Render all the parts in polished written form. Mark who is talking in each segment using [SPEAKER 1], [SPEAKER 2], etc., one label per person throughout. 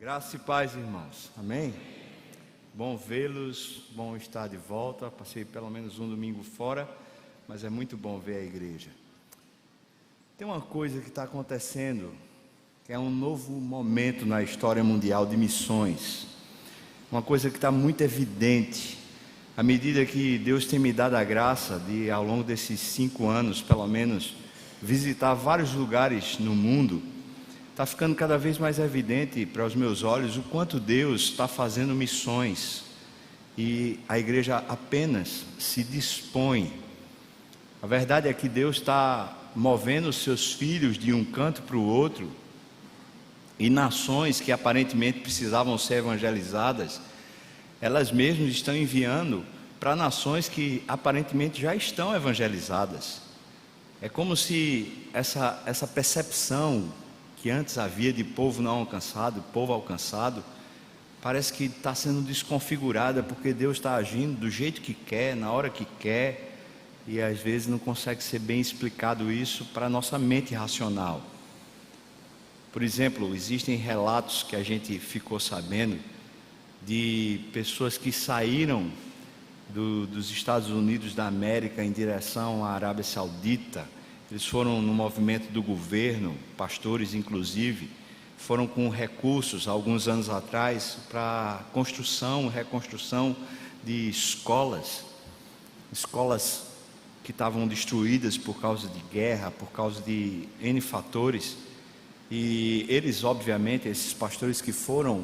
[SPEAKER 1] Graça e paz, irmãos. Amém? Bom vê-los, bom estar de volta. Passei pelo menos um domingo fora, mas é muito bom ver a igreja. Tem uma coisa que está acontecendo, que é um novo momento na história mundial de missões. Uma coisa que está muito evidente, à medida que Deus tem me dado a graça de, ao longo desses 5 anos, pelo menos, visitar vários lugares no mundo. Está ficando cada vez mais evidente para os meus olhos o quanto Deus está fazendo missões e a igreja apenas se dispõe. A verdade é que Deus está movendo os seus filhos de um canto para o outro, e nações que aparentemente precisavam ser evangelizadas, elas mesmas estão enviando para nações que aparentemente já estão evangelizadas. É como se essa percepção que antes havia de povo não alcançado, povo alcançado, parece que está sendo desconfigurada, porque Deus está agindo do jeito que quer, na hora que quer, e às vezes não consegue ser bem explicado isso para a nossa mente racional. Por exemplo, existem relatos que a gente ficou sabendo de pessoas que saíram dos Estados Unidos da América em direção à Arábia Saudita. Eles foram no movimento do governo, pastores inclusive, foram com recursos, alguns anos atrás, para reconstrução de escolas que estavam destruídas por causa de guerra, por causa de N fatores. E eles, obviamente, esses pastores que foram,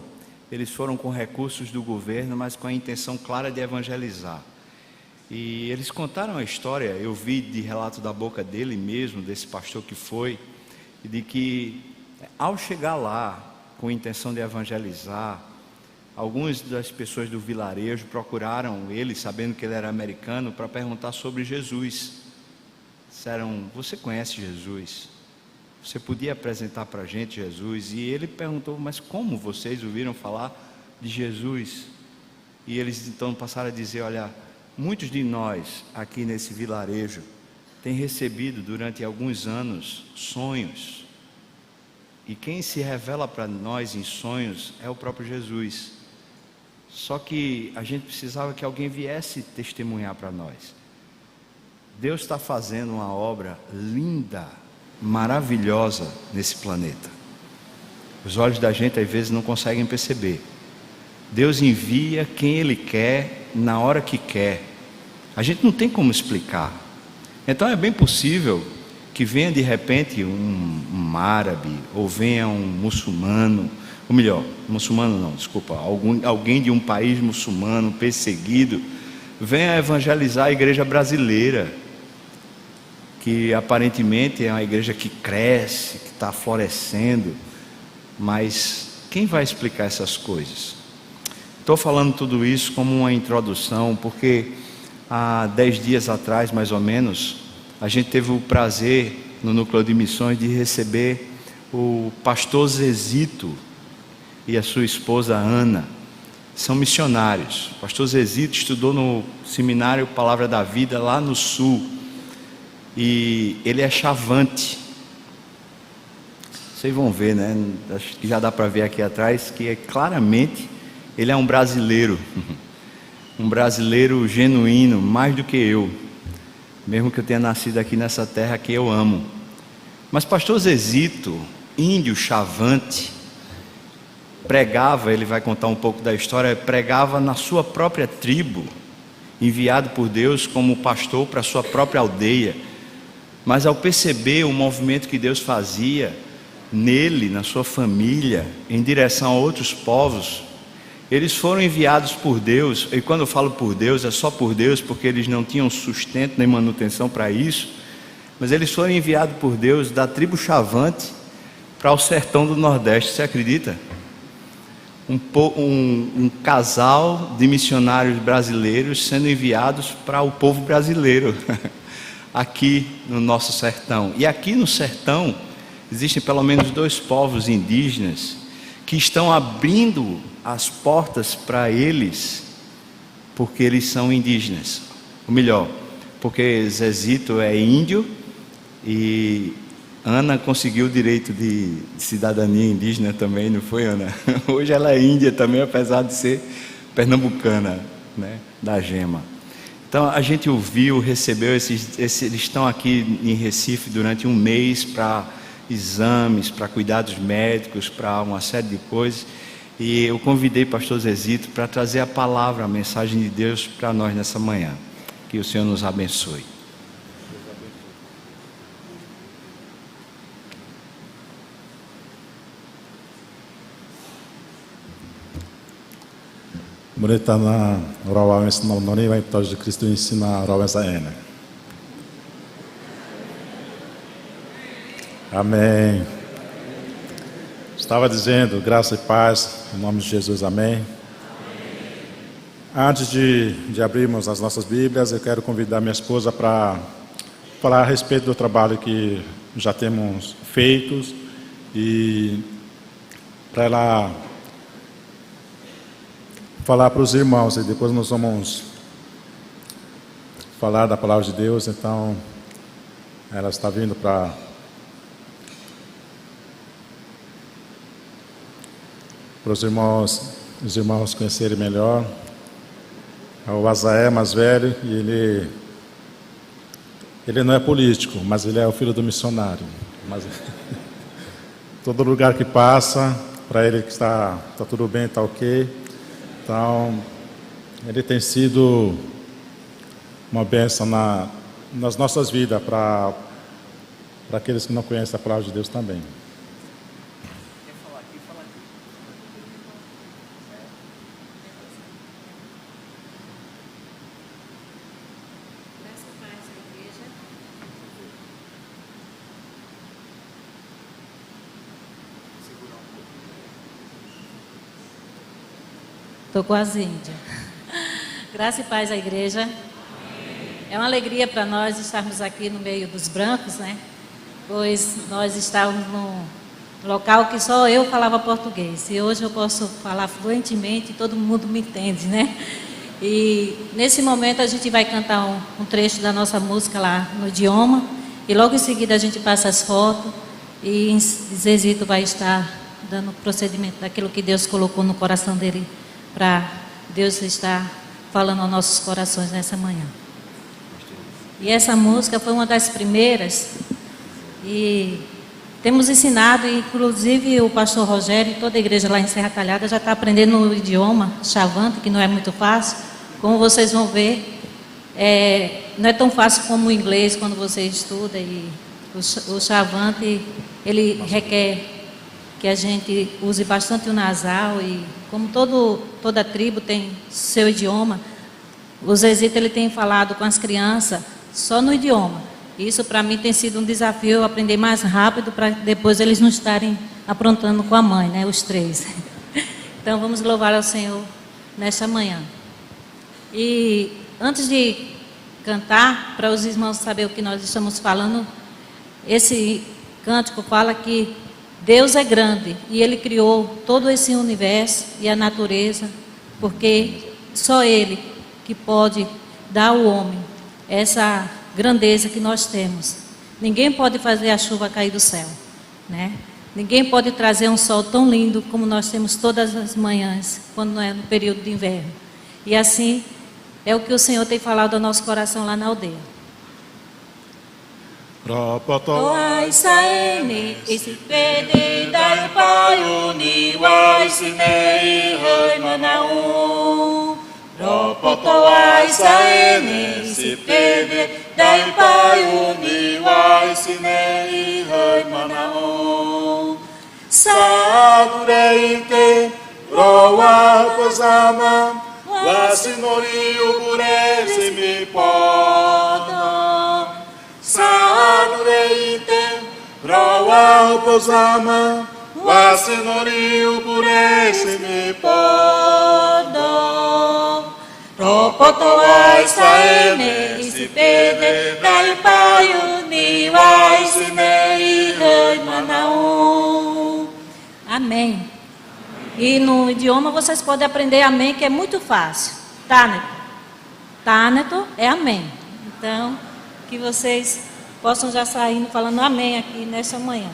[SPEAKER 1] eles foram com recursos do governo, mas com a intenção clara de evangelizar. E eles contaram a história, eu vi de relato da boca dele mesmo, desse pastor que foi, de que ao chegar lá com a intenção de evangelizar, algumas das pessoas do vilarejo procuraram ele, sabendo que ele era americano, para perguntar sobre Jesus. Disseram: você conhece Jesus? Você podia apresentar para a gente Jesus? E ele perguntou: mas como vocês ouviram falar de Jesus? E eles então passaram a dizer: olha, muitos de nós aqui nesse vilarejo têm recebido durante alguns anos sonhos, e quem se revela para nós em sonhos é o próprio Jesus. Só que a gente precisava que alguém viesse testemunhar para nós. Deus está fazendo uma obra linda, maravilhosa nesse planeta. Os olhos da gente às vezes não conseguem perceber. Deus envia quem Ele quer, na hora que quer. A gente não tem como explicar. Então é bem possível que venha de repente um árabe, ou venha um muçulmano, ou melhor, muçulmano não, desculpa, alguém de um país muçulmano perseguido, venha evangelizar a igreja brasileira, que aparentemente é uma igreja que cresce, que está florescendo, mas quem vai explicar essas coisas? Estou falando tudo isso como uma introdução, porque há 10 dias atrás, mais ou menos, a gente teve o prazer no Núcleo de Missões de receber o pastor Zezito e a sua esposa Ana. São missionários. O pastor Zezito estudou no seminário Palavra da Vida lá no sul, e ele é chavante. Vocês vão ver, né? Acho que já dá para ver aqui atrás que é claramente ele é um brasileiro, um brasileiro genuíno, mais do que eu, mesmo que eu tenha nascido aqui nessa terra que eu amo. Mas pastor Zezito, índio chavante, pregava, ele vai contar um pouco da história, pregava na sua própria tribo, enviado por Deus como pastor para a sua própria aldeia. Mas ao perceber o movimento que Deus fazia nele, na sua família, em direção a outros povos, eles foram enviados por Deus. E quando eu falo por Deus, é só por Deus, porque eles não tinham sustento nem manutenção para isso, mas eles foram enviados por Deus da tribo chavante para o sertão do Nordeste. Você acredita? Um casal de missionários brasileiros sendo enviados para o povo brasileiro aqui no nosso sertão. E aqui no sertão existem pelo menos 2 povos indígenas que estão abrindo as portas para eles, porque eles são indígenas. Ou melhor, porque Zezito é índio e Ana conseguiu o direito de cidadania indígena também, não foi, Ana? Hoje ela é índia também, apesar de ser pernambucana, né, da Gema. Então a gente ouviu, recebeu eles estão aqui em Recife durante um mês para exames, para cuidados médicos, para uma série de coisas. E eu convidei o pastor Zezito para trazer a palavra, a mensagem de Deus para nós nessa manhã. Que o Senhor nos abençoe.
[SPEAKER 2] Mereka na rawa mesno noni vai para de Cristo ensina rawa ena. Amém. Estava dizendo graça e paz em nome de Jesus, amém. Antes de abrirmos as nossas Bíblias, eu quero convidar minha esposa para falar a respeito do trabalho que já temos feito e para ela falar para os irmãos, e depois nós vamos falar da palavra de Deus. Então ela está vindo para os irmãos conhecerem melhor. O Azaé mais velho, e ele não é político, mas ele é o filho do missionário. Mas todo lugar que passa, para ele que está tudo bem, está ok. Então, ele tem sido uma bênção nas nossas vidas, para aqueles que não conhecem a palavra de Deus também.
[SPEAKER 3] Estou quase índia. Graça e paz à igreja. É uma alegria para nós estarmos aqui no meio dos brancos, né? Pois nós estávamos num local que só eu falava português. E hoje eu posso falar fluentemente e todo mundo me entende, né? E nesse momento a gente vai cantar um trecho da nossa música lá no idioma. E logo em seguida a gente passa as fotos. E Zezito vai estar dando procedimento daquilo que Deus colocou no coração dele, para Deus estar falando aos nossos corações nessa manhã. E essa música foi uma das primeiras, e temos ensinado, inclusive o pastor Rogério e toda a igreja lá em Serra Talhada já está aprendendo o idioma Chavante, que não é muito fácil. Como vocês vão ver, não é tão fácil como o inglês quando você estuda, e o Chavante, ele requer que a gente use bastante o nasal, e como toda tribo tem seu idioma, o Zezito ele tem falado com as crianças só no idioma. Isso para mim tem sido um desafio, eu aprender mais rápido, para depois eles não estarem aprontando com a mãe, né, os três. Então vamos louvar ao Senhor nesta manhã. E antes de cantar, para os irmãos saberem o que nós estamos falando, esse cântico fala que Deus é grande e Ele criou todo esse universo e a natureza, porque só Ele que pode dar ao homem essa grandeza que nós temos. Ninguém pode fazer a chuva cair do céu, né? Ninguém pode trazer um sol tão lindo como nós temos todas as manhãs, quando não é no período de inverno. E assim é o que o Senhor tem falado ao nosso coração lá na aldeia.
[SPEAKER 4] Toai saene isipede dai paiuni wai sinei hai manau. Toai saene isipede dai paiuni wai sinei hai manau. Sadureite roa posama wasinori uburese mi poda. Sanureite, roa posama, wasenoriu purese me podo. Ropotoai saene, isipede, dai paio, ni wai sinei, rei manau.
[SPEAKER 3] Amém. E no idioma vocês podem aprender amém, que é muito fácil. Tâneto. Tâneto é amém. Então, que vocês possam já sair falando amém aqui nessa manhã.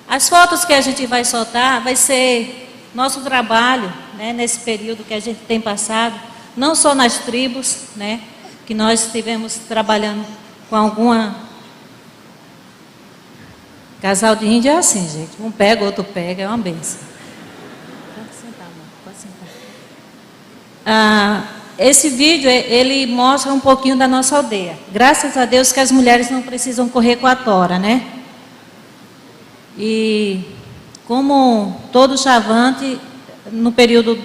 [SPEAKER 3] As fotos que a gente vai soltar vai ser nosso trabalho, né, nesse período que a gente tem passado, não só nas tribos, né, que nós estivemos trabalhando com alguma... Casal de índio é assim, gente. Um pega, outro pega, é uma benção. Pode sentar, amor. Pode sentar. Esse vídeo, ele mostra um pouquinho da nossa aldeia. Graças a Deus que as mulheres não precisam correr com a tora, né? E como todo chavante, no período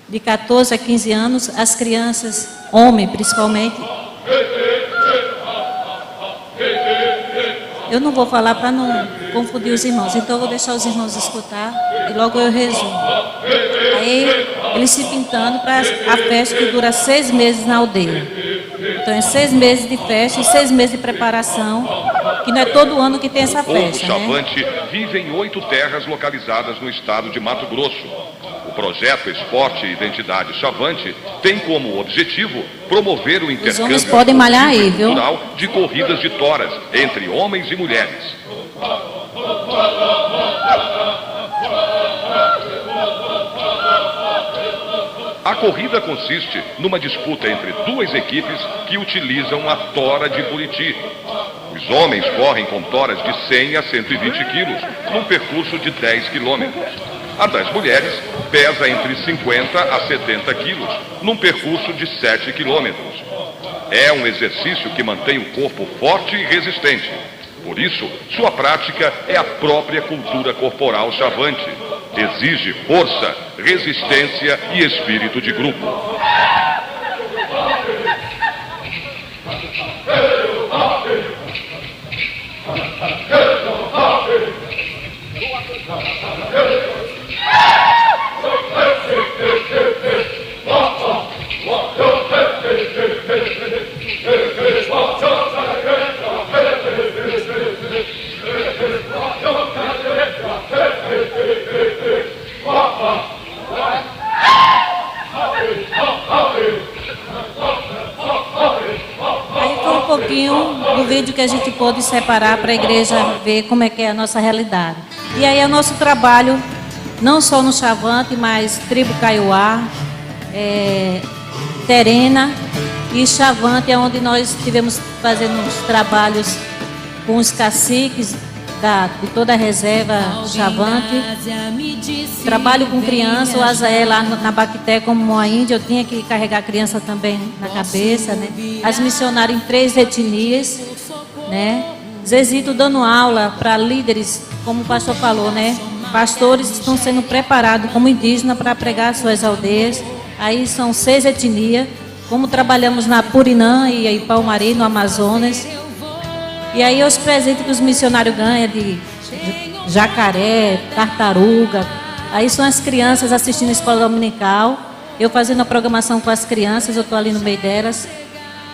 [SPEAKER 3] de 14 a 15 anos, as crianças, homens principalmente... Eu não vou falar para não confundir os irmãos, então eu vou deixar os irmãos escutar e logo eu resumo. Aí eles se pintando para a festa que dura 6 meses na aldeia. Então é 6 meses de festa e 6 meses de preparação, que não é todo ano que tem essa festa.
[SPEAKER 5] O povo chavante vive em 8 terras localizadas no estado de Mato Grosso. O projeto Esporte e Identidade Chavante tem como objetivo promover o intercâmbio
[SPEAKER 3] podem malhar aí, viu?
[SPEAKER 5] cultural de corridas de toras entre homens e mulheres. A corrida consiste numa disputa entre 2 equipes que utilizam a tora de Buriti. Os homens correm com toras de 100 a 120 quilos, num percurso de 10 quilômetros. A das mulheres pesa entre 50 a 70 quilos, num percurso de 7 quilômetros. É um exercício que mantém o corpo forte e resistente. Por isso, sua prática é a própria cultura corporal chavante. Exige força, resistência e espírito de grupo.
[SPEAKER 3] Aí foi um pouquinho do vídeo que a gente pôde separar para a igreja ver como é que é a nossa realidade. E aí é o nosso trabalho, não só no Chavante, mas tribo Kaiowá, Terena e Chavante, é onde nós estivemos fazendo os trabalhos com os caciques de toda a reserva Chavante. Trabalho com criança, o Azaé lá na Baquité como uma índia, eu tinha que carregar a criança também na cabeça, né? As missionárias em 3 etnias, né? Zezito dando aula para líderes, como o pastor falou, né? Pastores estão sendo preparados como indígenas para pregar suas aldeias. Aí são 6 etnias, como trabalhamos na Purinã e em Palmari, no Amazonas. E aí os presentes que os missionários ganham de jacaré, tartaruga. Aí são as crianças assistindo a escola dominical. Eu fazendo a programação com as crianças, eu estou ali no meio delas.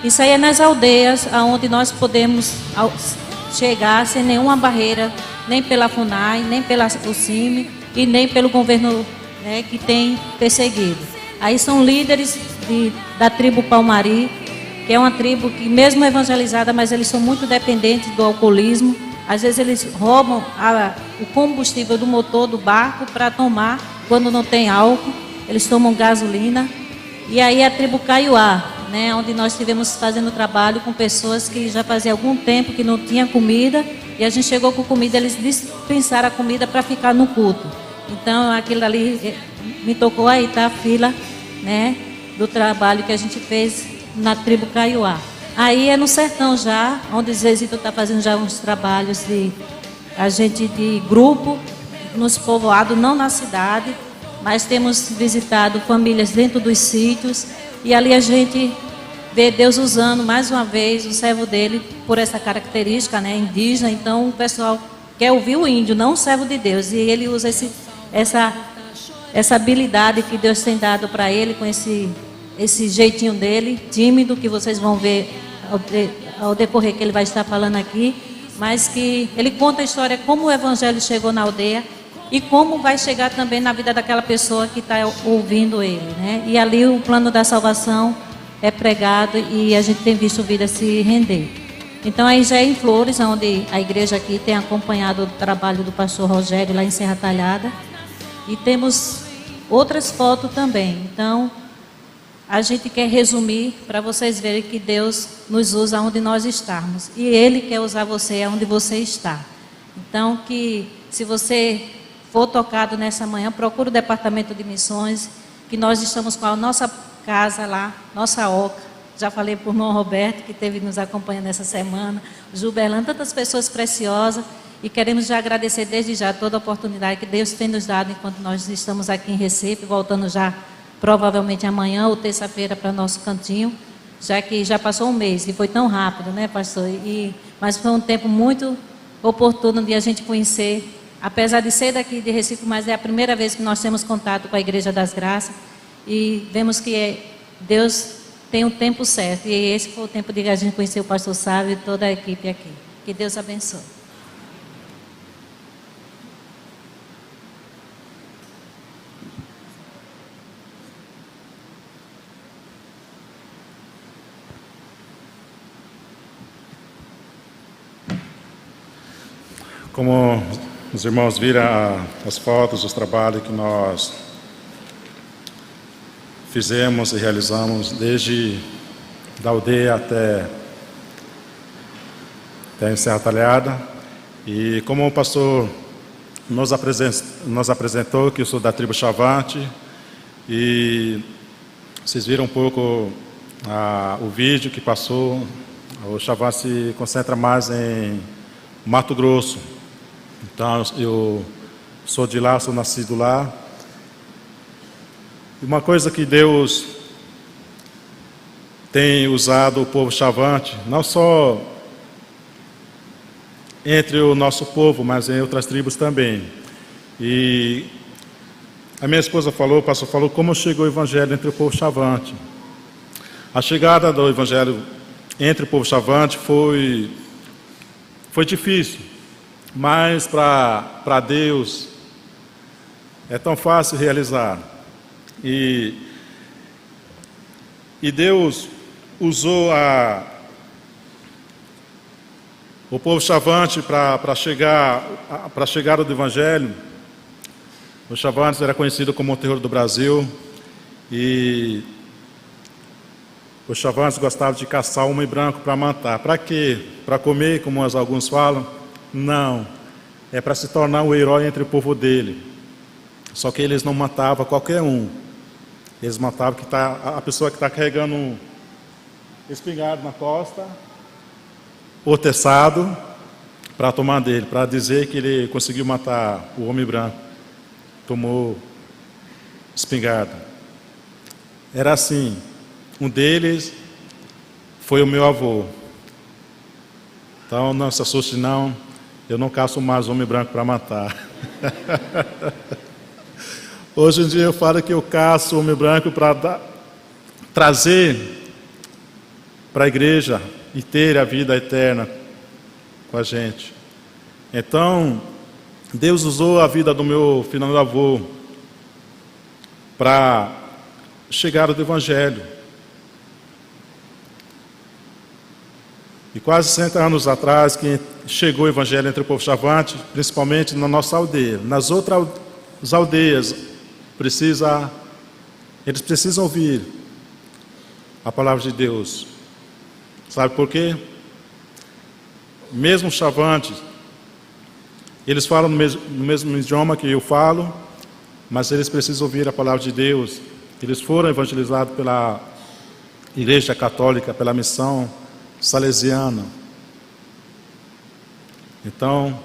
[SPEAKER 3] Isso aí é nas aldeias, onde nós podemos chegar sem nenhuma barreira, nem pela FUNAI, nem pela UCIMI e nem pelo governo, né, que tem perseguido. Aí são líderes da tribo Palmari, que é uma tribo que mesmo evangelizada, mas eles são muito dependentes do alcoolismo. Às vezes eles roubam o combustível do motor do barco para tomar quando não tem álcool. Eles tomam gasolina. E aí a tribo Kaiowá, né, onde nós estivemos fazendo trabalho com pessoas que já fazia algum tempo que não tinha comida. E a gente chegou com comida, eles dispensaram a comida para ficar no culto. Então aquilo ali me tocou aí, tá? A fila, né, do trabalho que a gente fez na tribo Kaiowá. Aí é no sertão já, onde Zezito está fazendo já uns trabalhos de grupo, nos povoados, não na cidade, mas temos visitado famílias dentro dos sítios, e ali a gente vê Deus usando mais uma vez o servo dele por essa característica, né, indígena. Então o pessoal quer ouvir o índio, não o servo de Deus, e ele usa essa habilidade que Deus tem dado para ele, com esse jeitinho dele, tímido, que vocês vão ver ao decorrer que ele vai estar falando aqui, mas que ele conta a história como o evangelho chegou na aldeia e como vai chegar também na vida daquela pessoa que está ouvindo ele, né? E ali o plano da salvação é pregado e a gente tem visto vidas se render. Então aí já é em Flores, onde a igreja aqui tem acompanhado o trabalho do pastor Rogério lá em Serra Talhada. E temos outras fotos também. Então, a gente quer resumir para vocês verem que Deus nos usa onde nós estamos. E Ele quer usar você onde você está. Então, que se você for tocado nessa manhã, procure o Departamento de Missões, que nós estamos com a nossa casa lá, nossa oca. Já falei para o irmão Roberto, que esteve nos acompanhando essa semana, o Gilberlano, tantas pessoas preciosas. E queremos já agradecer desde já toda a oportunidade que Deus tem nos dado enquanto nós estamos aqui em Recife, voltando já provavelmente amanhã ou terça-feira para nosso cantinho, já que já passou um mês e foi tão rápido, né, pastor? Mas foi um tempo muito oportuno de a gente conhecer, apesar de ser daqui de Recife, mas é a primeira vez que nós temos contato com a Igreja das Graças e vemos que Deus tem um tempo certo e esse foi o tempo de a gente conhecer o pastor Sávio e toda a equipe aqui. Que Deus abençoe.
[SPEAKER 2] Como os irmãos viram as fotos, os trabalhos que nós fizemos e realizamos desde da aldeia até em Serra Talhada. E como o pastor nos apresentou, que eu sou da tribo Chavante, e vocês viram um pouco o vídeo que passou, o Chavante se concentra mais em Mato Grosso. Então, eu sou de lá, sou nascido lá. E uma coisa que Deus tem usado o povo Chavante, não só entre o nosso povo, mas em outras tribos também. E a minha esposa falou, o pastor falou, como chegou o evangelho entre o povo Chavante. A chegada do evangelho entre o povo Chavante foi difícil. Mas para Deus é tão fácil realizar. E Deus usou o povo Chavante para a chegada do Evangelho. O Chavante era conhecido como o terror do Brasil. E os Chavantes gostavam de caçar homem branco para matar. Para quê? Para comer, como alguns falam? Não, é para se tornar o herói entre o povo dele. Só que eles não matavam qualquer um. Eles matavam a pessoa que está carregando um espingarda na costa, ou teçado, para tomar dele, para dizer que ele conseguiu matar o homem branco. Tomou espingarda. Era assim. Um deles foi o meu avô. Então não se assuste não. Eu não caço mais homem branco para matar. Hoje em dia eu falo que eu caço homem branco para trazer para a igreja e ter a vida eterna com a gente. Então, Deus usou a vida do meu finado avô para chegar ao Evangelho. E quase 60 anos atrás, que chegou o Evangelho entre o povo Chavante, principalmente na nossa aldeia. Nas outras aldeias, eles precisam ouvir a palavra de Deus. Sabe por quê? Mesmo Chavante, eles falam no mesmo idioma que eu falo, mas eles precisam ouvir a palavra de Deus. Eles foram evangelizados pela Igreja Católica, pela missão salesiana. Então,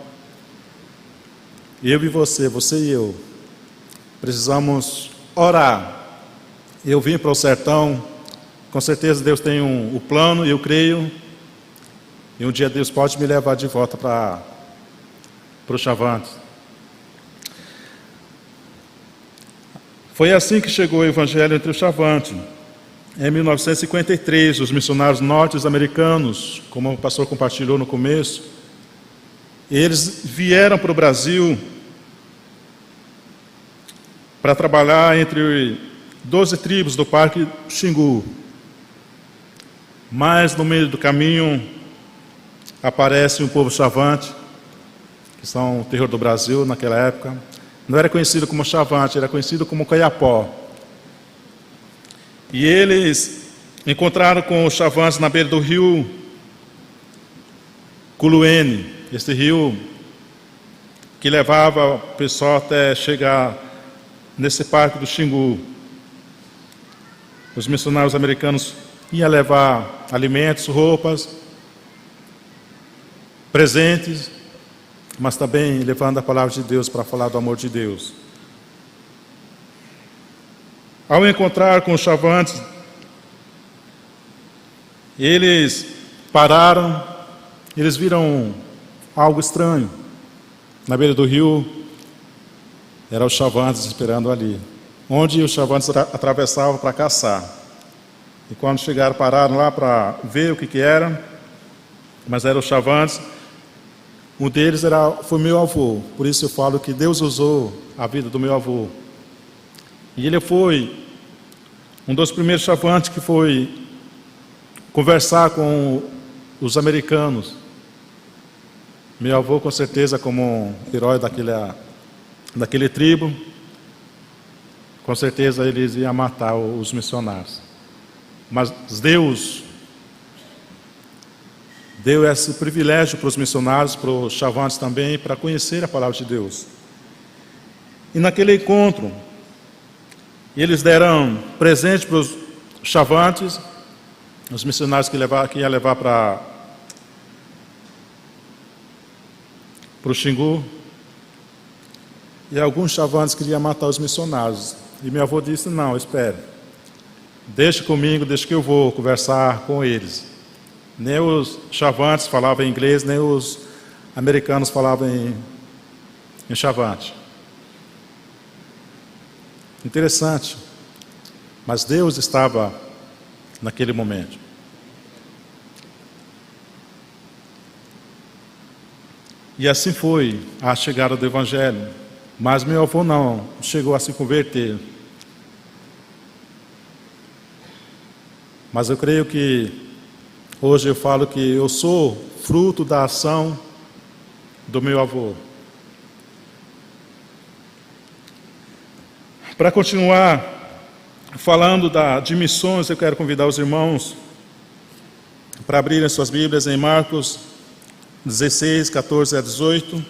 [SPEAKER 2] eu e você e eu, precisamos orar. Eu vim para o sertão, com certeza Deus tem o plano, eu creio, e um dia Deus pode me levar de volta para o Chavante. Foi assim que chegou o Evangelho entre os Chavantes. Em 1953, os missionários norte-americanos, como o pastor compartilhou no começo, eles vieram para o Brasil para trabalhar entre 12 tribos do Parque Xingu. Mas no meio do caminho aparece um povo chavante, que são o terror do Brasil naquela época. Não era conhecido como chavante, era conhecido como caiapó. E eles encontraram com os chavantes na beira do rio Culuene, esse rio que levava o pessoal até chegar nesse parque do Xingu. Os missionários americanos iam levar alimentos, roupas, presentes, mas também levando a palavra de Deus para falar do amor de Deus. Ao encontrar com os chavantes, eles pararam, eles viram algo estranho. Na beira do rio, eram os chavantes esperando ali, onde os chavantes atravessavam para caçar. E quando chegaram, pararam lá para ver o que era, mas eram os chavantes. Um deles foi meu avô, por isso eu falo que Deus usou a vida do meu avô. E ele foi um dos primeiros chavantes que foi conversar com os americanos. Meu avô, com certeza, como herói daquele tribo, com certeza eles iam matar os missionários. Mas Deus deu esse privilégio para os missionários, para os chavantes também, para conhecer a palavra de Deus. E naquele encontro, eles deram presente para os chavantes, os missionários que iam levar para o Xingu. E alguns chavantes queriam matar os missionários. E meu avô disse: não, espere, deixe comigo, deixe que eu vou conversar com eles. Nem os chavantes falavam inglês, nem os americanos falavam em chavante. Interessante. Mas Deus estava naquele momento. E assim foi a chegada do Evangelho. Mas meu avô não chegou a se converter. Mas eu creio que hoje eu falo que eu sou fruto da ação do meu avô. Para continuar falando de missões, eu quero convidar os irmãos para abrirem suas Bíblias em Marcos 16, 14 a 18.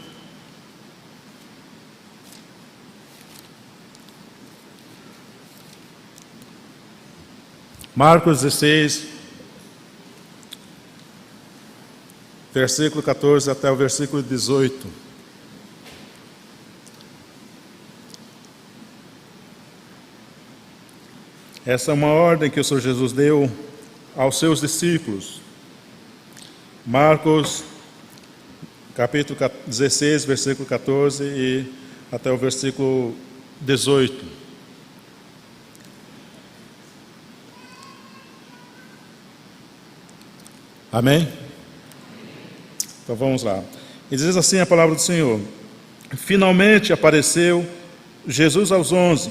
[SPEAKER 2] Marcos 16, versículo 14 até o versículo 18. Essa é uma ordem que o Senhor Jesus deu aos seus discípulos. Marcos, capítulo 16, versículo 14 e até o versículo 18. Amém? Então vamos lá. E diz assim a palavra do Senhor: finalmente apareceu Jesus aos 11,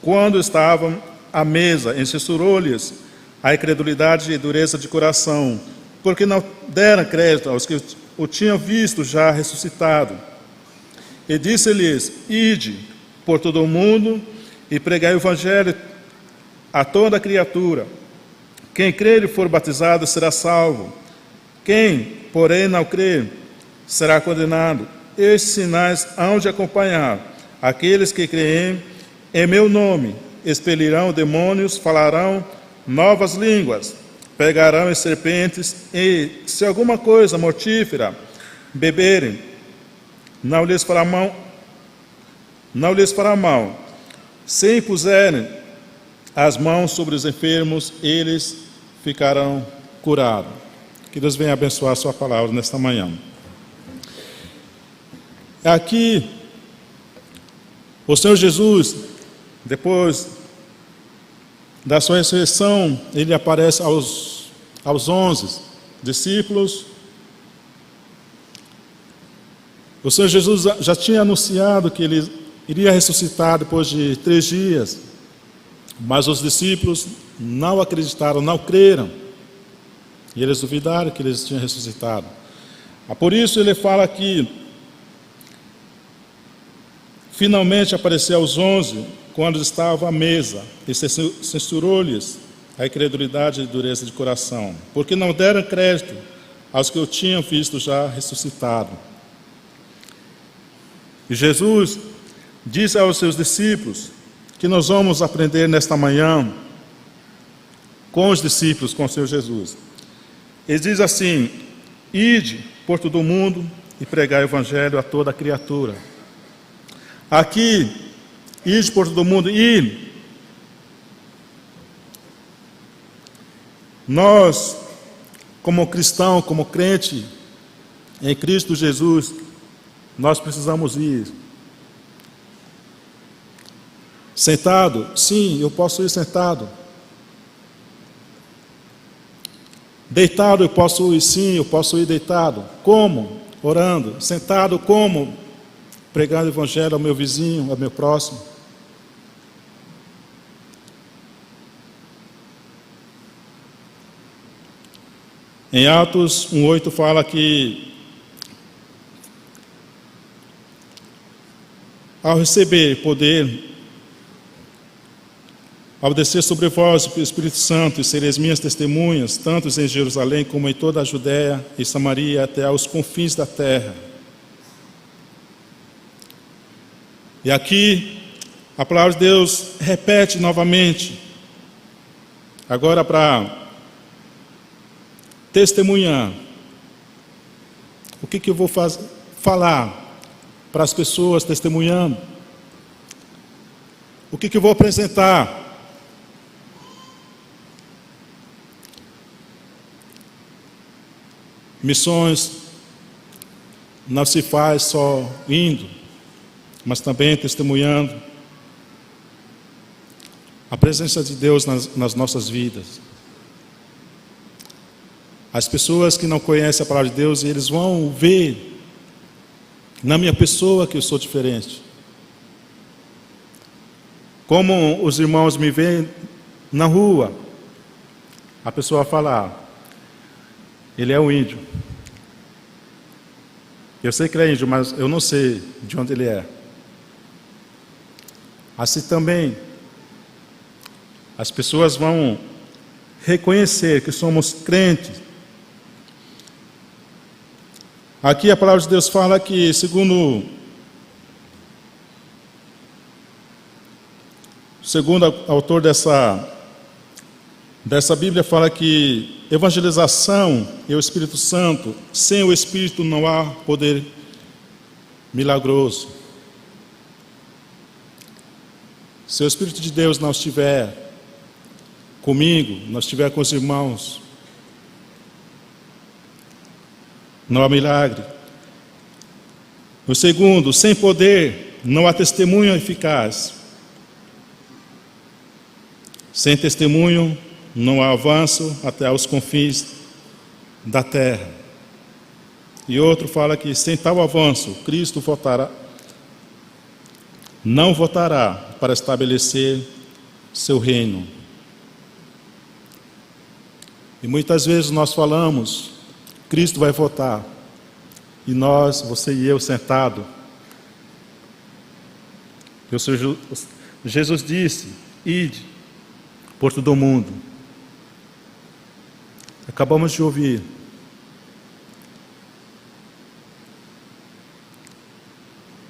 [SPEAKER 2] quando estavam à mesa, censurou-lhes a incredulidade e dureza de coração, porque não deram crédito aos que o tinham visto já ressuscitado. E disse-lhes: ide por todo o mundo e pregai o evangelho a toda criatura. Quem crer e for batizado será salvo. Quem, porém, não crer será condenado. Estes sinais hão de acompanhar aqueles que creem em meu nome. Expelirão demônios, falarão novas línguas, pegarão em serpentes, e se alguma coisa mortífera beberem, não lhes fará mal. Se impuserem as mãos sobre os enfermos, eles ficarão curados. Que Deus venha abençoar a sua palavra nesta manhã. Aqui, o Senhor Jesus, depois da sua ressurreição, ele aparece aos 11 discípulos. O Senhor Jesus já tinha anunciado que ele iria ressuscitar depois de 3 dias, mas os discípulos não acreditaram, não creram. E eles duvidaram que eles tinham ressuscitado. Por isso ele fala que finalmente apareceu aos 11, quando estavam à mesa, e censurou-lhes a incredulidade e dureza de coração, porque não deram crédito aos que o tinham visto já ressuscitado. E Jesus disse aos seus discípulos que nós vamos aprender nesta manhã com os discípulos, com o Senhor Jesus. Ele diz assim: ide por todo o mundo e pregai o evangelho a toda criatura. Aqui, ide por todo o mundo, e nós, como cristão, como crente em Cristo Jesus, nós precisamos ir. Sentado? Sim, eu posso ir sentado. Deitado eu posso ir, sim, eu posso ir deitado. Como? Orando. Sentado como? Pregando o evangelho ao meu vizinho, ao meu próximo. Em Atos 1:8 fala que ao receber poder, ao descer sobre vós o Espírito Santo, e sereis minhas testemunhas, tanto em Jerusalém como em toda a Judéia e Samaria, até aos confins da terra. E aqui, a palavra de Deus repete novamente, agora para testemunhar. O que eu vou falar para as pessoas testemunhando? O que eu vou apresentar? Missões não se faz só indo, mas também testemunhando a presença de Deus nas nossas vidas. As pessoas que não conhecem a palavra de Deus, eles vão ver na minha pessoa que eu sou diferente. Como os irmãos me veem na rua, a pessoa fala: ele é um índio. Eu sei que ele é índio, mas eu não sei de onde ele é. Assim também, as pessoas vão reconhecer que somos crentes. Aqui a palavra de Deus fala que, segundo o autor dessa Bíblia, fala que evangelização e o Espírito Santo, sem o Espírito não há poder milagroso. Se o Espírito de Deus não estiver comigo, não estiver com os irmãos, não há milagre. O segundo, sem poder, não há testemunho eficaz. Sem testemunho, não há avanço até aos confins da terra. E outro fala que sem tal avanço, Cristo não voltará para estabelecer seu reino. E muitas vezes nós falamos, Cristo vai voltar, e nós, você e eu, sentado. Jesus disse: ide por todo o mundo. Acabamos de ouvir.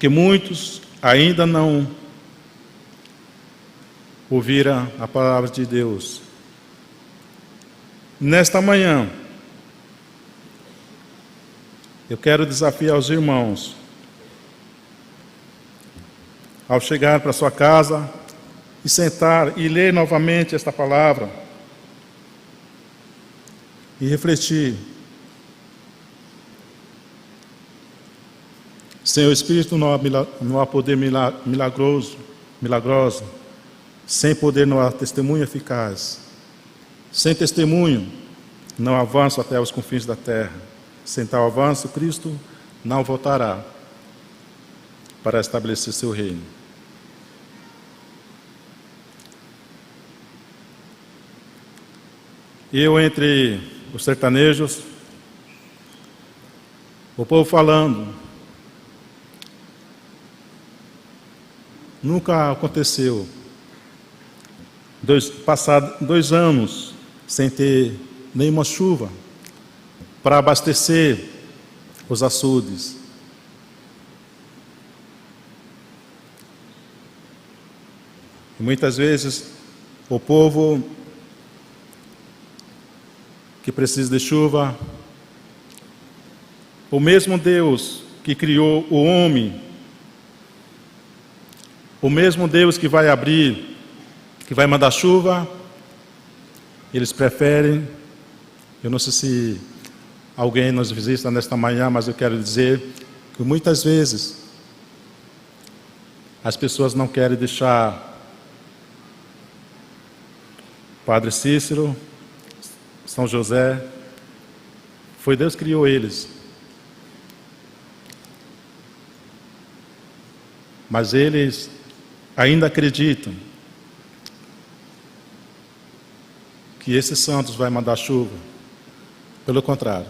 [SPEAKER 2] Que muitos ainda não ouviram a palavra de Deus. Nesta manhã, eu quero desafiar os irmãos, ao chegar para sua casa e sentar e ler novamente esta palavra e refletir. Sem o Espírito não há poder milagroso. Sem poder não há testemunho eficaz. Sem testemunho não há avanço até os confins da terra. Sem tal avanço, Cristo não voltará para estabelecer seu reino. Eu, entre os sertanejos, o povo falando. Nunca aconteceu. Passados 2 anos sem ter nenhuma chuva para abastecer os açudes. E muitas vezes o povo que precisa de chuva, o mesmo Deus que criou o homem, o mesmo Deus que vai abrir, que vai mandar chuva, eles preferem. Eu não sei se alguém nos visita nesta manhã, mas eu quero dizer que muitas vezes as pessoas não querem deixar Padre Cícero, São José. Foi Deus que criou eles. Mas eles ainda acreditam que esses santos vai mandar chuva. Pelo contrário.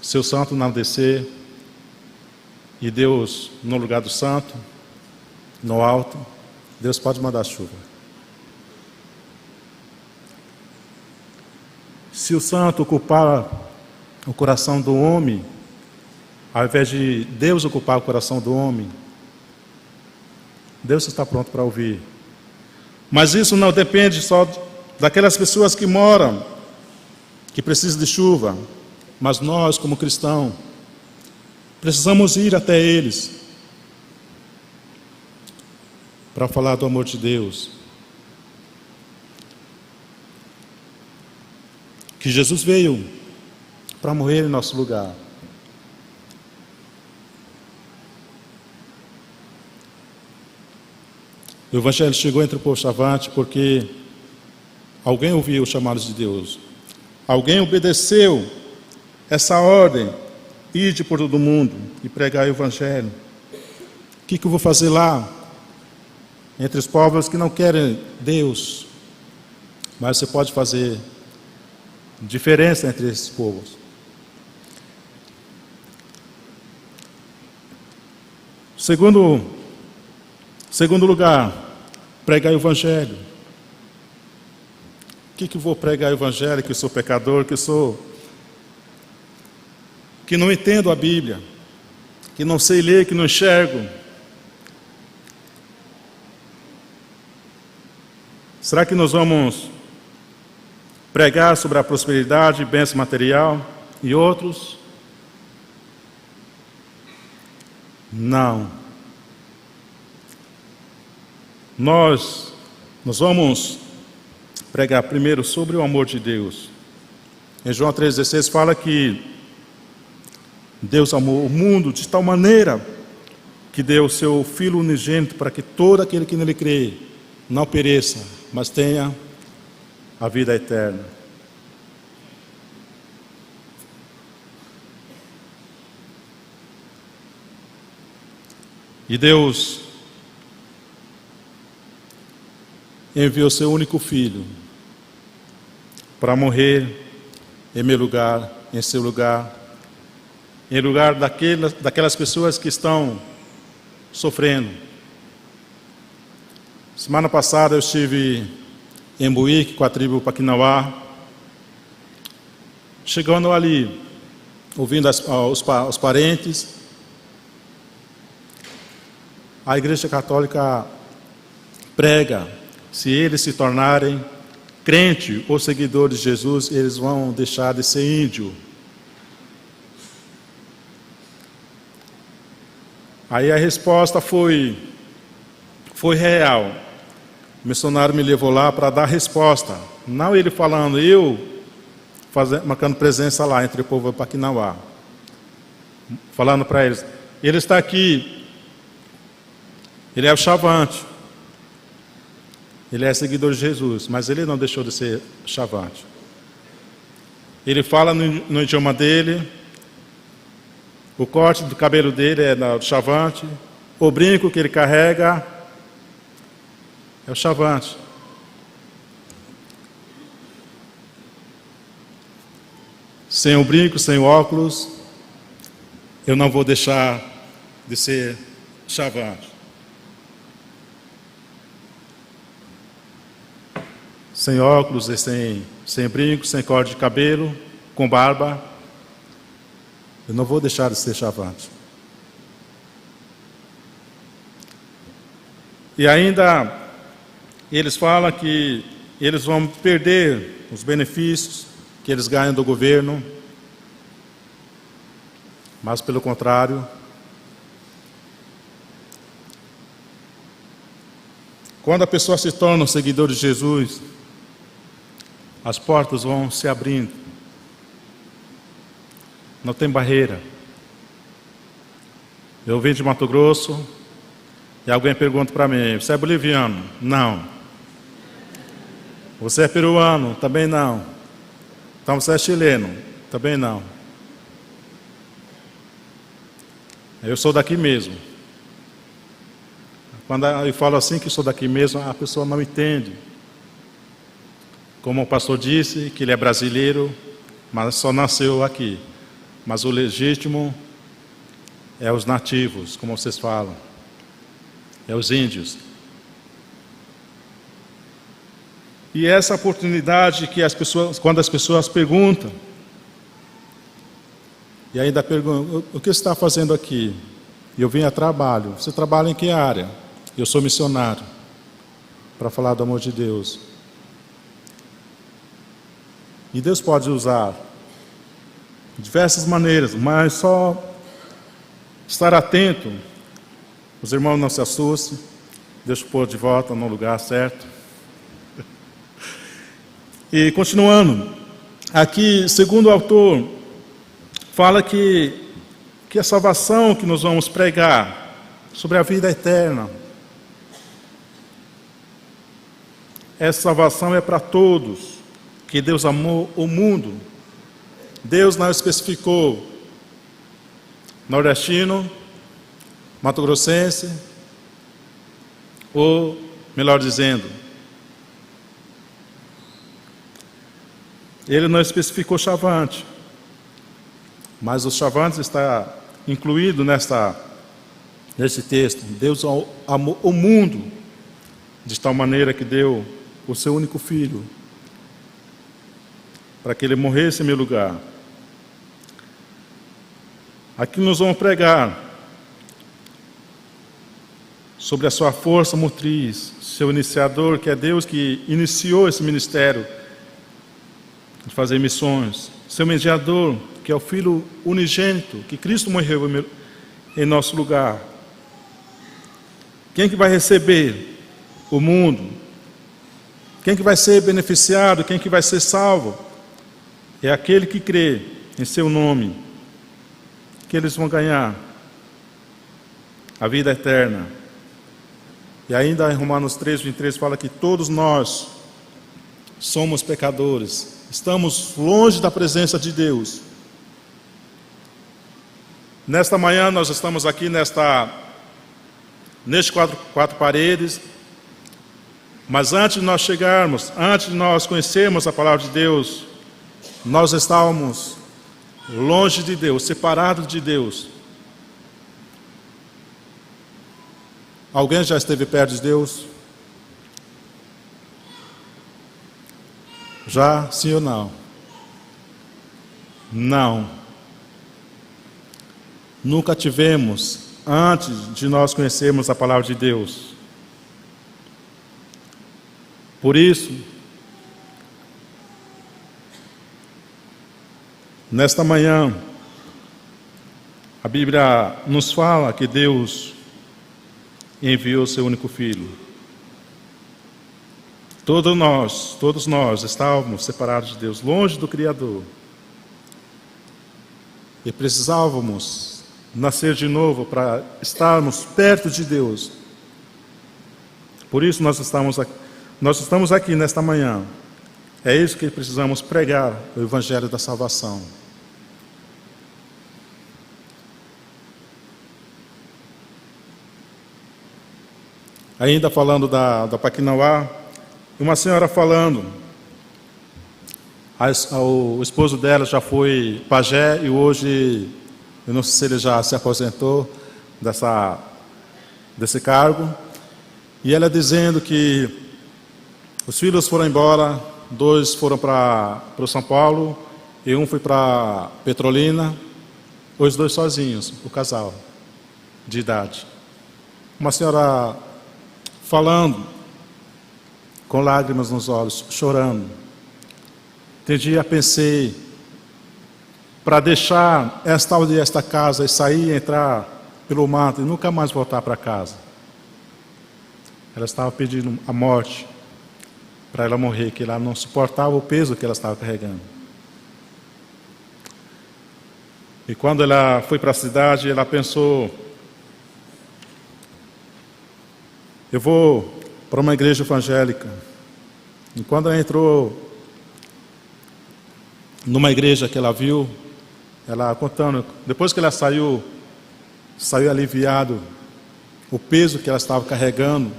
[SPEAKER 2] Se o santo não descer, e Deus no lugar do santo, no alto, Deus pode mandar chuva. Se o santo ocupar o coração do homem, ao invés de Deus ocupar o coração do homem, Deus está pronto para ouvir. Mas isso não depende só daquelas pessoas que moram, que precisam de chuva, mas nós, como cristãos, precisamos ir até eles para falar do amor de Deus. Que Jesus veio para morrer em nosso lugar. O Evangelho chegou entre o povo chavante porque alguém ouviu os chamados de Deus. Alguém obedeceu essa ordem, ide por todo mundo e pregar o Evangelho. O que eu vou fazer lá? Entre os povos que não querem Deus. Mas você pode fazer diferença entre esses povos. Segundo lugar, pregar o Evangelho. O que eu vou pregar o Evangelho? Que eu sou pecador, que não entendo a Bíblia, que não sei ler, que não enxergo. Será que nós vamos pregar sobre a prosperidade, bênção material e outros? Não. Nós vamos pregar primeiro sobre o amor de Deus. Em João 3,16 fala que Deus amou o mundo de tal maneira que deu o seu Filho unigênito para que todo aquele que nele crê não pereça, mas tenha a vida eterna. E Deus enviou seu único Filho para morrer em meu lugar, em seu lugar, em lugar daquelas pessoas que estão sofrendo. Semana passada eu estive em Buíque com a tribo Paquinauá, chegando ali, ouvindo os parentes. A Igreja Católica prega: se eles se tornarem crente ou seguidores de Jesus, eles vão deixar de ser índio. Aí a resposta foi real. O missionário me levou lá para dar resposta. Não ele falando, marcando presença lá entre o povo Paquinauá. Falando para eles, ele está aqui, ele é o chavante. Ele é seguidor de Jesus, mas ele não deixou de ser chavante. Ele fala no idioma dele, o corte do cabelo dele é do chavante, o brinco que ele carrega é o chavante. sem o brinco, sem o óculos, eu não vou deixar de ser chavante. Sem óculos e sem brinco, sem corte de cabelo, com barba, eu não vou deixar de ser chavante. E ainda eles falam que eles vão perder os benefícios que eles ganham do governo, mas pelo contrário, quando a pessoa se torna um seguidor de Jesus, as portas vão se abrindo, não tem barreira. Eu vim de Mato Grosso e alguém pergunta para mim: você é boliviano? Não. Você é peruano? Também não. Então você é chileno? Também não. Eu sou daqui mesmo. Quando eu falo assim que sou daqui mesmo, a pessoa não entende. Como o pastor disse, que ele é brasileiro, mas só nasceu aqui. Mas o legítimo é os nativos, como vocês falam. É os índios. E essa oportunidade que as pessoas, quando as pessoas perguntam, e ainda perguntam: o que você está fazendo aqui? Eu vim a trabalho. Você trabalha em que área? Eu sou missionário, para falar do amor de Deus. E Deus pode usar de diversas maneiras, mas só estar atento. Os irmãos não se assustem, Deus pôr de volta no lugar certo. E continuando, aqui, segundo o autor, fala que a salvação que nós vamos pregar sobre a vida eterna, essa salvação é para todos, que Deus amou o mundo. Deus não especificou nordestino, mato-grossense, ou, melhor dizendo, ele não especificou chavante, mas os chavantes está incluído nesse texto. Deus amou o mundo de tal maneira que deu o seu único filho, para que ele morresse em meu lugar. Aqui nós vamos pregar sobre a sua força motriz, seu iniciador, que é Deus que iniciou esse ministério de fazer missões, seu mediador, que é o Filho unigênito, que Cristo morreu em nosso lugar. Quem que vai receber o mundo? Quem que vai ser beneficiado? Quem que vai ser salvo? É aquele que crê em seu nome, que eles vão ganhar a vida eterna. E ainda em Romanos 3:23 fala que todos nós somos pecadores, estamos longe da presença de Deus. Nesta manhã nós estamos aqui nestes quatro paredes, mas antes de nós chegarmos, antes de nós conhecermos a palavra de Deus, nós estávamos longe de Deus, separados de Deus. Alguém já esteve perto de Deus? Já, sim ou não? Não. Nunca tivemos antes de nós conhecermos a palavra de Deus. Por isso, nesta manhã, a Bíblia nos fala que Deus enviou seu único Filho. Todos nós estávamos separados de Deus, longe do Criador. E precisávamos nascer de novo para estarmos perto de Deus. Por isso nós estamos aqui nesta manhã. É isso que precisamos pregar, o Evangelho da Salvação. Ainda falando da Paquinauá, uma senhora falando, O esposo dela já foi pajé e hoje, eu não sei se ele já se aposentou desse cargo. E ela dizendo que os filhos foram embora, 2 foram para o São Paulo e 1 foi para Petrolina, os 2 sozinhos, o casal de idade. Uma senhora falando, com lágrimas nos olhos, chorando. Tem dia pensei, para deixar esta aldeia, esta casa, e sair e entrar pelo mato e nunca mais voltar para casa. Ela estava pedindo a morte para ela morrer, que ela não suportava o peso que ela estava carregando. E quando ela foi para a cidade, ela pensou: eu vou para uma igreja evangélica. E quando ela entrou numa igreja que ela viu, ela contando, depois que ela saiu aliviado o peso que ela estava carregando.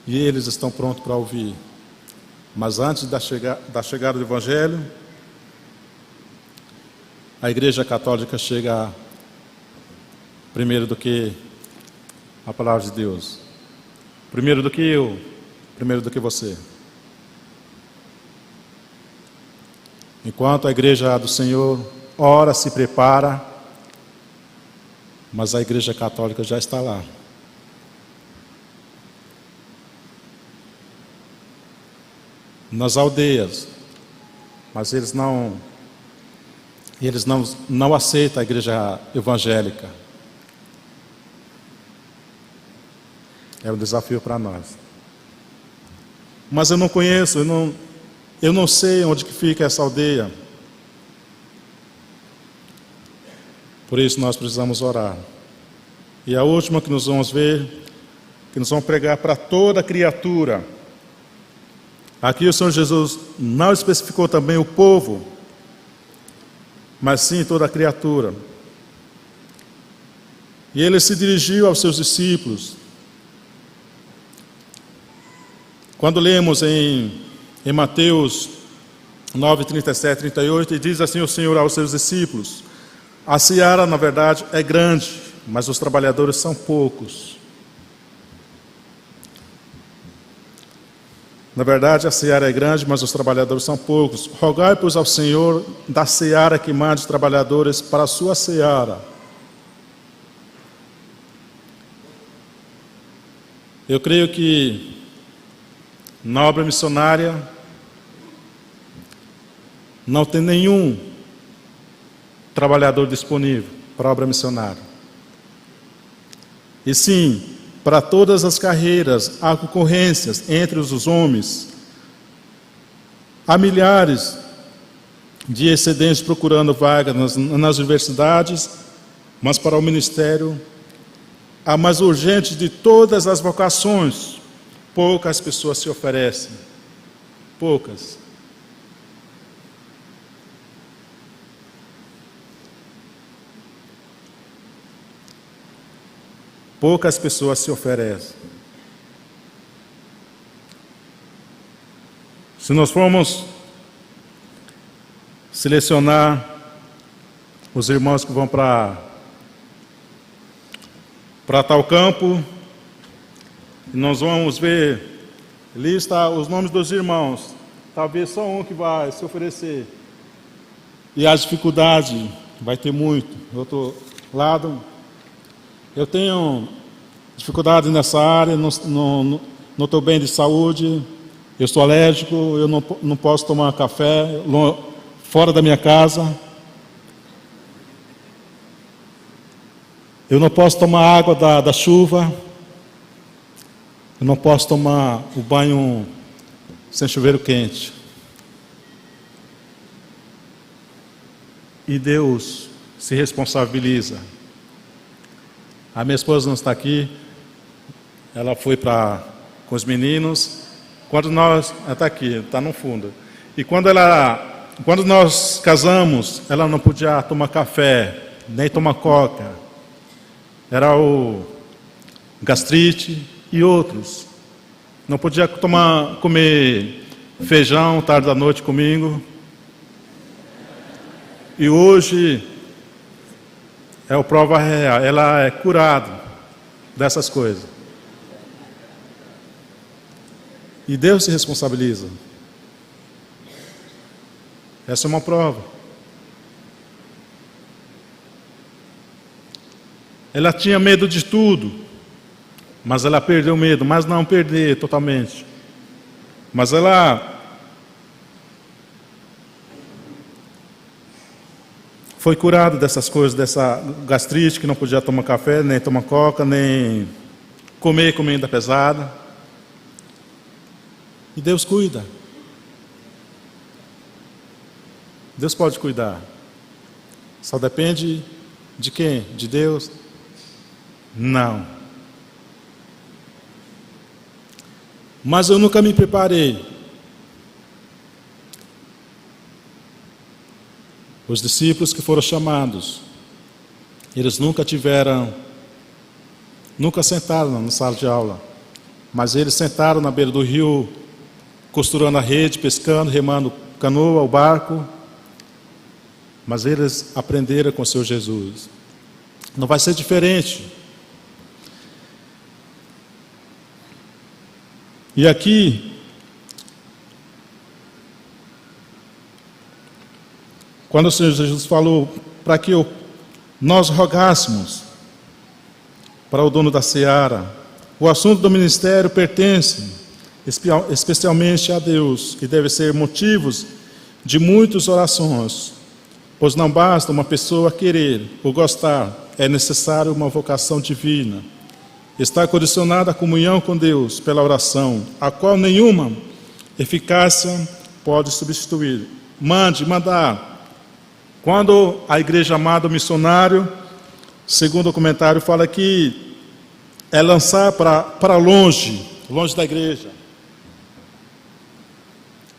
[SPEAKER 2] E eles estão prontos para ouvir. Mas antes da chegada do Evangelho, a Igreja Católica chega primeiro do que a palavra de Deus. Primeiro do que eu, primeiro do que você. Enquanto a Igreja do Senhor ora, se prepara, mas a Igreja Católica já está lá. Nas aldeias, mas eles não aceitam a igreja evangélica. É um desafio para nós. Mas eu não conheço, eu não sei onde que fica essa aldeia. Por isso nós precisamos orar. E a última que nós vamos ver, que nós vamos pregar para toda criatura. Aqui o Senhor Jesus não especificou também o povo, mas sim toda a criatura. E ele se dirigiu aos seus discípulos. Quando lemos em Mateus 9, 37, 38, e diz assim o Senhor aos seus discípulos: a seara, na verdade, é grande, mas os trabalhadores são poucos. Na verdade, a seara é grande, mas os trabalhadores são poucos. Rogai, pois, ao Senhor da seara que mande os trabalhadores para a sua seara. Eu creio que na obra missionária não tem nenhum trabalhador disponível para a obra missionária. E sim, para todas as carreiras, há concorrências entre os homens. Há milhares de excedentes procurando vagas nas universidades, mas para o ministério, a mais urgente de todas as vocações, poucas pessoas se oferecem. Poucas. Poucas pessoas se oferecem. Se nós formos selecionar os irmãos que vão para tal campo, nós vamos ver, lista os nomes dos irmãos, talvez só um que vai se oferecer. E a dificuldade vai ter muito. Do outro lado, eu tenho dificuldade nessa área, não estou bem de saúde, eu sou alérgico, eu não posso tomar café fora da minha casa. Eu não posso tomar água da chuva. Eu não posso tomar o banho sem chuveiro quente. E Deus se responsabiliza. A minha esposa não está aqui, ela foi com os meninos. Ela está aqui, está no fundo. E quando nós casamos, ela não podia tomar café, nem tomar coca. Era o gastrite e outros. Não podia comer feijão tarde da noite comigo. E hoje é o prova real, ela é curada dessas coisas. E Deus se responsabiliza. Essa é uma prova. Ela tinha medo de tudo, mas ela perdeu o medo, mas não perder totalmente. Mas ela foi curada dessas coisas, dessa gastrite, que não podia tomar café, nem tomar coca, nem comer comida pesada. E Deus cuida. Deus pode cuidar. Só depende de quem? De Deus? Não. Mas eu nunca me preparei. Os discípulos que foram chamados, eles nunca sentaram na sala de aula, mas eles sentaram na beira do rio, costurando a rede, pescando, remando canoa, o barco, mas eles aprenderam com o Senhor Jesus. Não vai ser diferente. E aqui, quando o Senhor Jesus falou para que nós rogássemos para o dono da seara, o assunto do ministério pertence especialmente a Deus, e deve ser motivos de muitas orações, pois não basta uma pessoa querer ou gostar, é necessário uma vocação divina. Está condicionada a comunhão com Deus pela oração, a qual nenhuma eficácia pode substituir. Mandar. Quando a igreja amada, o missionário, segundo o comentário, fala que é lançar para longe da igreja.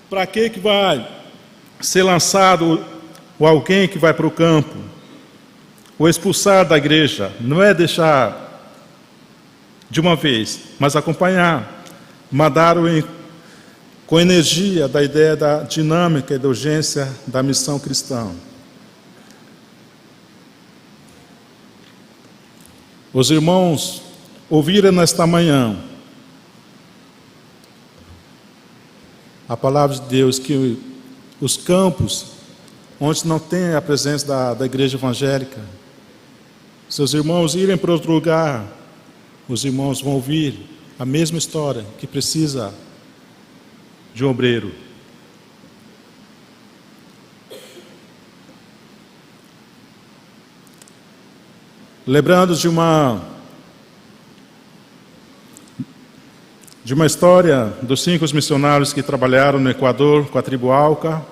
[SPEAKER 2] Para que vai ser lançado alguém que vai para o campo? O expulsar da igreja não é deixar de uma vez, mas acompanhar, mandar com energia da ideia da dinâmica e da urgência da missão cristã. Os irmãos ouviram nesta manhã a palavra de Deus, que os campos onde não tem a presença da igreja evangélica, seus irmãos irem para outro lugar, os irmãos vão ouvir a mesma história, que precisa de um obreiro. Lembrando de uma história dos 5 missionários que trabalharam no Equador com a tribo Auca.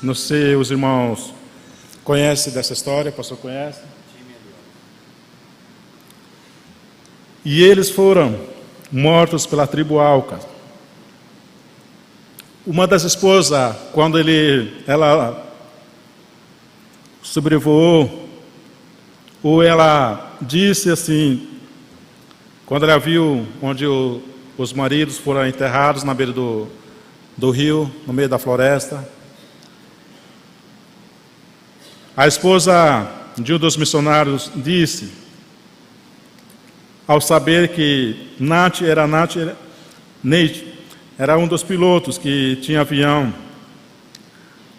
[SPEAKER 2] Não sei, os irmãos conhecem dessa história, o pastor conhece? E eles foram mortos pela tribo Auca. Uma das esposas, quando ela sobrevoou, ou ela disse assim, quando ela viu onde os maridos foram enterrados na beira do rio, no meio da floresta, a esposa de um dos missionários disse, ao saber que Nate era um dos pilotos que tinha avião,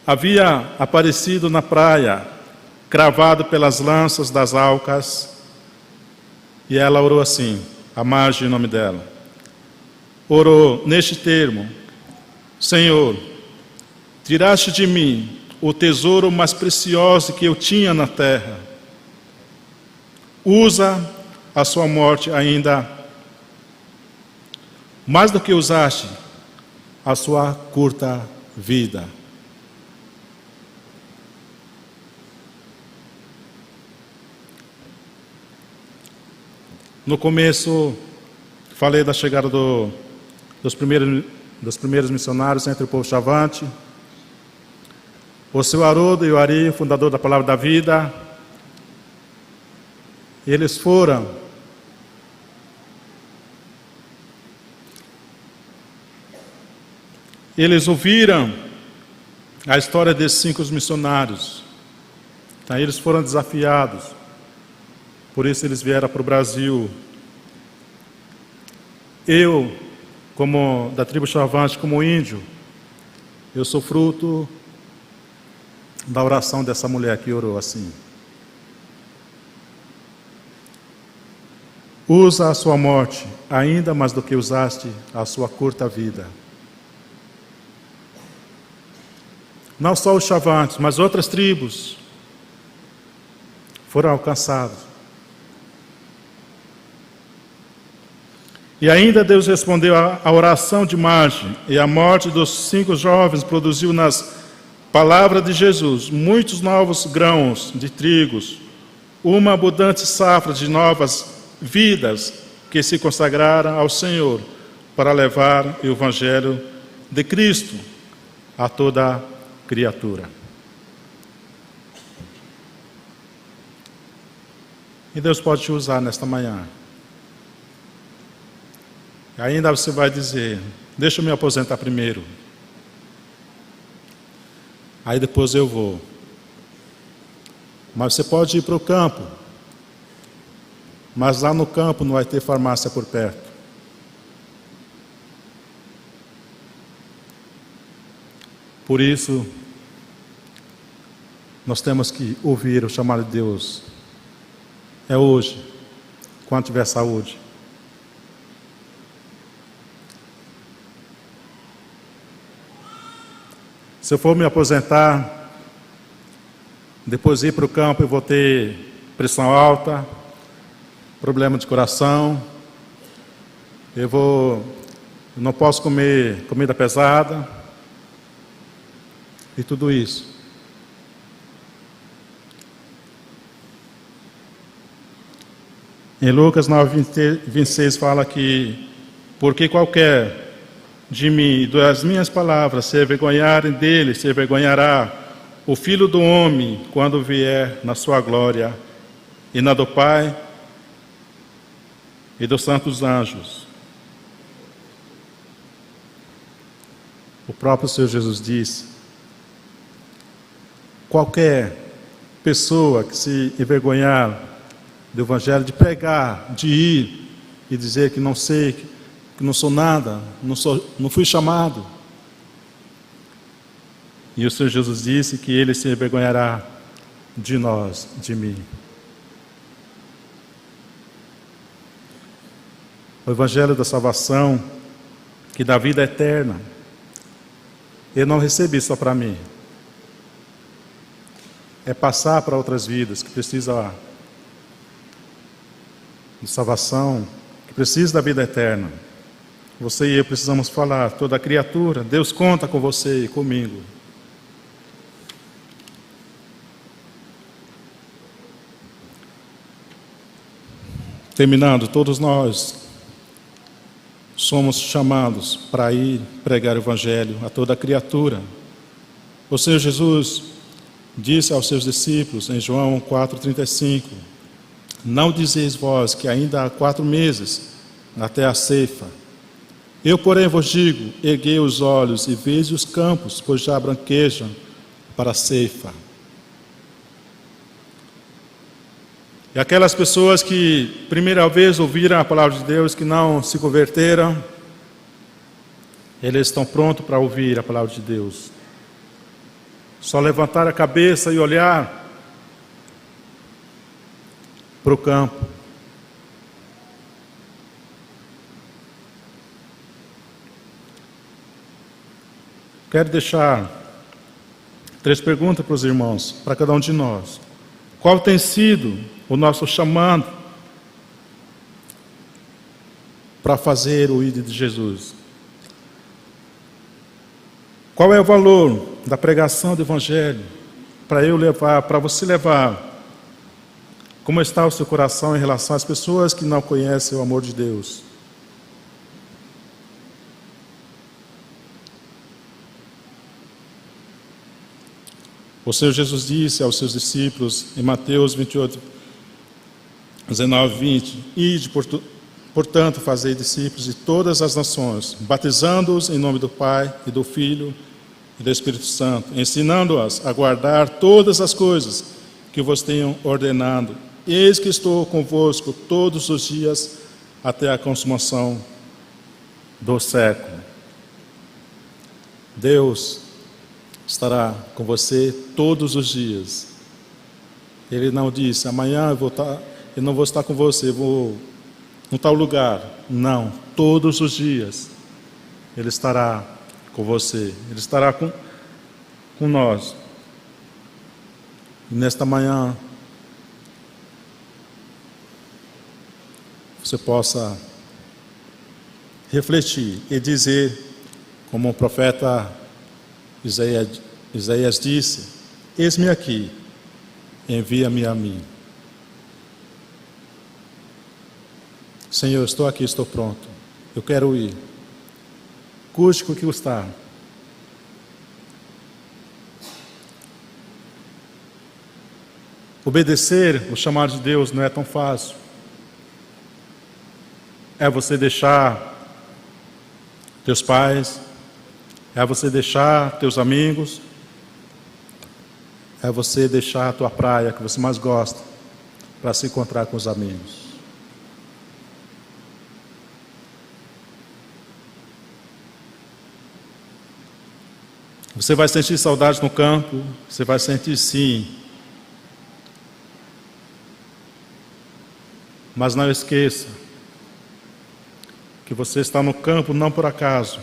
[SPEAKER 2] havia aparecido na praia, cravado pelas lanças das Aucas, e ela orou assim, a margem, o nome dela. Orou neste termo: Senhor, tiraste de mim o tesouro mais precioso que eu tinha na terra. Usa a sua morte ainda mais do que usaste a sua curta vida. No começo, falei da chegada dos primeiros missionários entre o povo chavante. O seu Haroldo e o Ari, fundador da Palavra da Vida. Eles foram Eles ouviram a história desses 5 missionários. Aí eles foram desafiados. Por isso eles vieram para o Brasil. Eu, como da tribo Chavante, como índio, eu sou fruto da oração dessa mulher que orou assim. Usa a sua morte ainda mais do que usaste a sua curta vida. Não só os Chavantes, mas outras tribos foram alcançados. E ainda Deus respondeu à oração de Marge, e a morte dos 5 jovens produziu nas palavras de Jesus muitos novos grãos de trigos, uma abundante safra de novas vidas que se consagraram ao Senhor para levar o Evangelho de Cristo a toda criatura. E Deus pode te usar nesta manhã. E ainda você vai dizer: deixa eu me aposentar primeiro, aí depois eu vou. Mas você pode ir para o campo, mas lá no campo não vai ter farmácia por perto. Por isso, nós temos que ouvir o chamado de Deus. É hoje, quando tiver saúde. Se eu for me aposentar, depois ir para o campo, eu vou ter pressão alta, problema de coração, eu não posso comer comida pesada, e tudo isso. Em Lucas 9:26 fala que, porque qualquer de mim e das minhas palavras se envergonharem dele, se envergonhará o Filho do Homem quando vier na sua glória, e na do Pai e dos santos anjos. O próprio Senhor Jesus disse: qualquer pessoa que se envergonhar do Evangelho, de pregar, de ir e dizer que não sei, que não sou nada, não fui chamado. E o Senhor Jesus disse que Ele se envergonhará de nós, de mim. O Evangelho da salvação, que dá vida eterna, eu não recebi só para mim. É passar para outras vidas que precisam de salvação, que precisam da vida eterna. Você e eu precisamos falar, toda criatura, Deus conta com você e comigo. Terminando, todos nós somos chamados para ir pregar o Evangelho a toda criatura. O Senhor Jesus disse aos seus discípulos em João 4,35: não dizeis vós que ainda há 4 meses até a ceifa. Eu, porém, vos digo: erguei os olhos e vede os campos, pois já branquejam para a ceifa. E aquelas pessoas que primeira vez ouviram a palavra de Deus, que não se converteram, eles estão prontos para ouvir a palavra de Deus. Só levantar a cabeça e olhar para o campo. Quero deixar 3 perguntas para os irmãos, para cada um de nós. Qual tem sido o nosso chamado para fazer o ID de Jesus? Qual é o valor da pregação do Evangelho para eu levar, para você levar? Como está o seu coração em relação às pessoas que não conhecem o amor de Deus? O Senhor Jesus disse aos seus discípulos em Mateus 28, 19, 20. Ide, portanto, fazei discípulos de todas as nações, batizando-os em nome do Pai e do Filho e do Espírito Santo, ensinando-as a guardar todas as coisas que vos tenho ordenado. Eis que estou convosco todos os dias até a consumação do século. Deus estará com você todos os dias. Ele não disse, amanhã eu não vou estar com você, vou em tal lugar. Não, todos os dias Ele estará com você, Ele estará com nós. E nesta manhã você possa refletir e dizer, como o profeta Isaías disse, eis-me aqui, envia-me a mim. Senhor, estou aqui, estou pronto, eu quero ir, custe o que custar. Obedecer o chamado de Deus não é tão fácil. É você deixar teus pais, é você deixar teus amigos, é você deixar a tua praia que você mais gosta para se encontrar com os amigos. Você vai sentir saudade no campo, você vai sentir sim. Mas não esqueça que você está no campo não por acaso.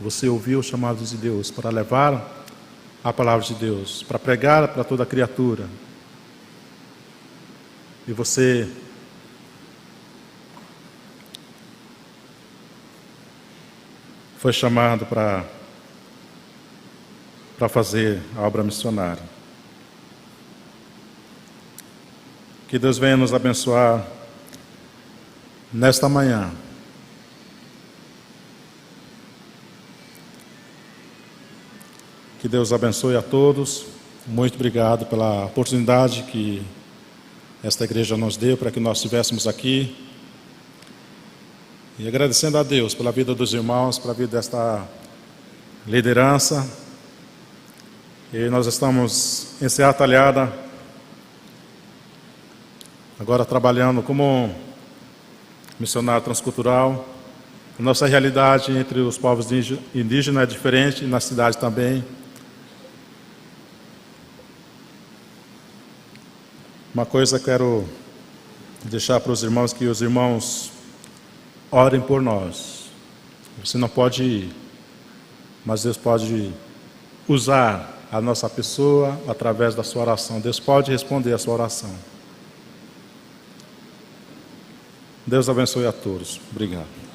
[SPEAKER 2] Você ouviu o chamado de Deus para levar a palavra de Deus, para pregar para toda criatura. E você foi chamado para fazer a obra missionária. Que Deus venha nos abençoar nesta manhã. Que Deus abençoe a todos. Muito obrigado pela oportunidade que esta igreja nos deu para que nós estivéssemos aqui. E agradecendo a Deus pela vida dos irmãos, pela vida desta liderança. E nós estamos em Serra Talhada, agora trabalhando como missionário transcultural. A nossa realidade entre os povos indígenas é diferente, na cidade também. Uma coisa eu quero deixar para os irmãos, que os irmãos orem por nós. Você não pode ir, mas Deus pode usar a nossa pessoa através da sua oração. Deus pode responder a sua oração. Deus abençoe a todos. Obrigado.